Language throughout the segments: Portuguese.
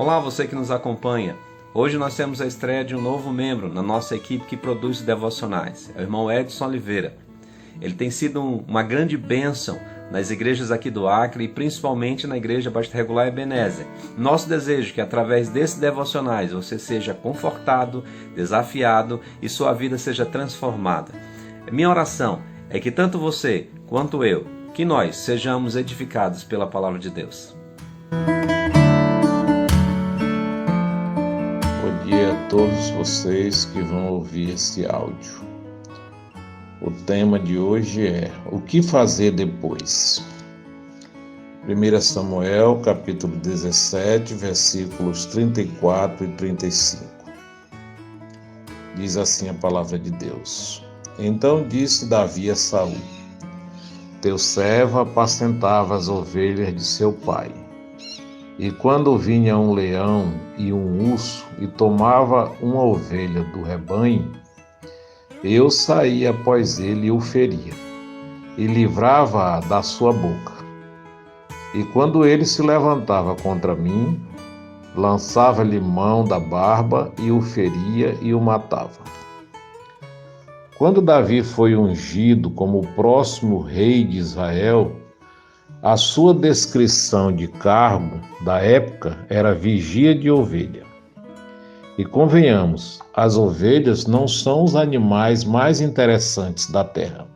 Olá, você que nos acompanha. Hoje nós temos a estreia de um novo membro na nossa equipe que produz devocionais, é o irmão Edson Oliveira. Ele tem sido uma grande bênção nas igrejas aqui do Acre e principalmente na igreja Batista Regular Ebenezer. Nosso desejo é que através desses devocionais você seja confortado, desafiado e sua vida seja transformada. Minha oração é que tanto você quanto eu, que nós sejamos edificados pela palavra de Deus. Bom dia a todos vocês que vão ouvir esse áudio. O tema de hoje é o que fazer depois. 1 Samuel, capítulo 17, versículos 34 e 35. Diz assim a palavra de Deus. Então disse Davi a Saul: Teu servo apacentava as ovelhas de seu pai. E quando vinha um leão e um urso e tomava uma ovelha do rebanho, eu saía após ele e o feria, e livrava-a da sua boca. E quando ele se levantava contra mim, lançava-lhe mão da barba e o feria e o matava. Quando Davi foi ungido como o próximo rei de Israel, a sua descrição de cargo da época era vigia de ovelha. E convenhamos, as ovelhas não são os animais mais interessantes da terra.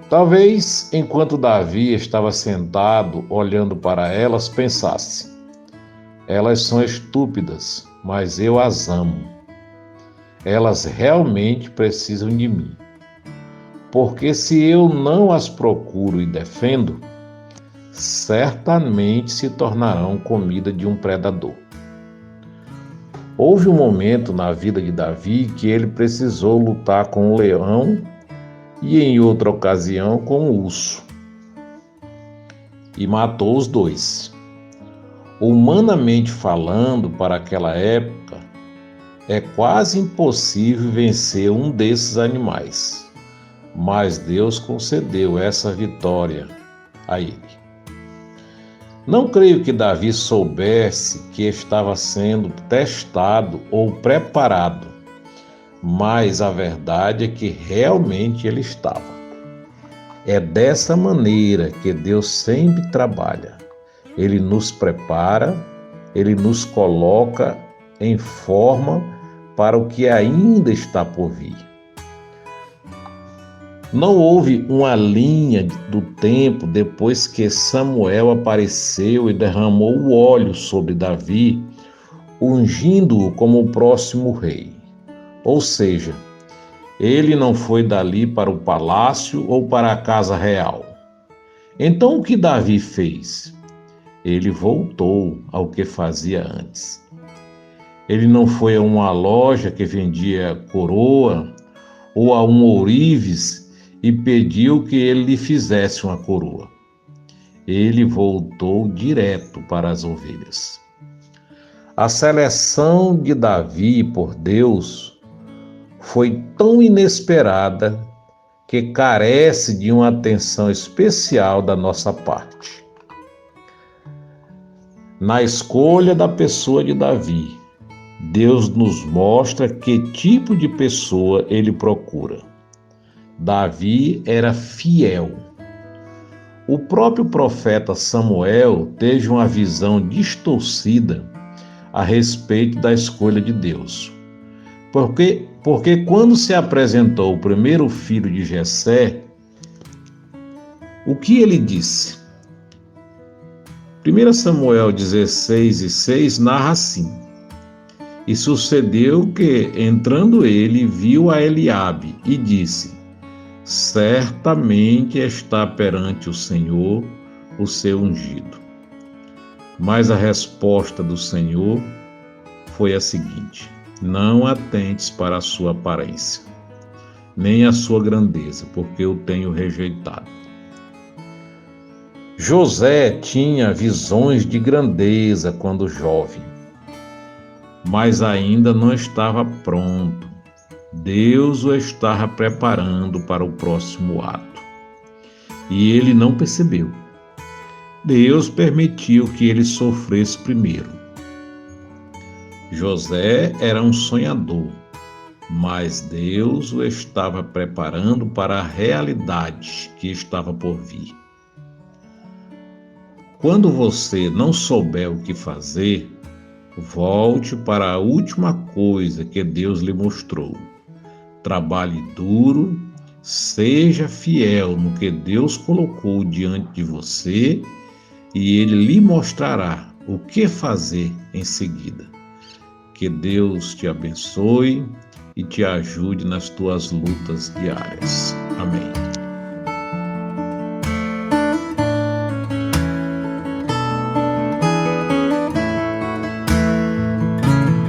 Talvez, enquanto Davi estava sentado olhando para elas, pensasse: elas são estúpidas, mas eu as amo. Elas realmente precisam de mim. Porque se eu não as procuro e defendo, certamente se tornarão comida de um predador. Houve um momento na vida de Davi que ele precisou lutar com o leão e em outra ocasião com o urso. E matou os dois. Humanamente falando, para aquela época, é quase impossível vencer um desses animais. Mas Deus concedeu essa vitória a ele. Não creio que Davi soubesse que estava sendo testado ou preparado, mas a verdade é que realmente ele estava. É dessa maneira que Deus sempre trabalha. Ele nos prepara, ele nos coloca em forma para o que ainda está por vir. Não houve uma linha do tempo depois que Samuel apareceu e derramou o óleo sobre Davi, ungindo-o como o próximo rei. Ou seja, ele não foi dali para o palácio ou para a casa real. Então o que Davi fez? Ele voltou ao que fazia antes. Ele não foi a uma loja que vendia coroa ou a um ourives e pediu que ele lhe fizesse uma coroa. Ele voltou direto para as ovelhas. A seleção de Davi por Deus foi tão inesperada que carece de uma atenção especial da nossa parte. Na escolha da pessoa de Davi, Deus nos mostra que tipo de pessoa ele procura. Davi era fiel. O próprio profeta Samuel teve uma visão distorcida a respeito da escolha de Deus. Porque quando se apresentou o primeiro filho de Jessé, o que ele disse? 1 Samuel 16:6 narra assim: E sucedeu que, entrando ele, viu a Eliabe e disse: Certamente está perante o Senhor o seu ungido. Mas a resposta do Senhor foi a seguinte: Não atentes para a sua aparência, nem a sua grandeza, porque eu tenho rejeitado. José tinha visões de grandeza quando jovem, mas ainda não estava pronto. Deus o estava preparando para o próximo ato. E ele não percebeu. Deus permitiu que ele sofresse primeiro. José era um sonhador, mas Deus o estava preparando para a realidade que estava por vir. Quando você não souber o que fazer, volte para a última coisa que Deus lhe mostrou. Trabalhe duro, seja fiel no que Deus colocou diante de você e Ele lhe mostrará o que fazer em seguida. Que Deus te abençoe e te ajude nas tuas lutas diárias. Amém.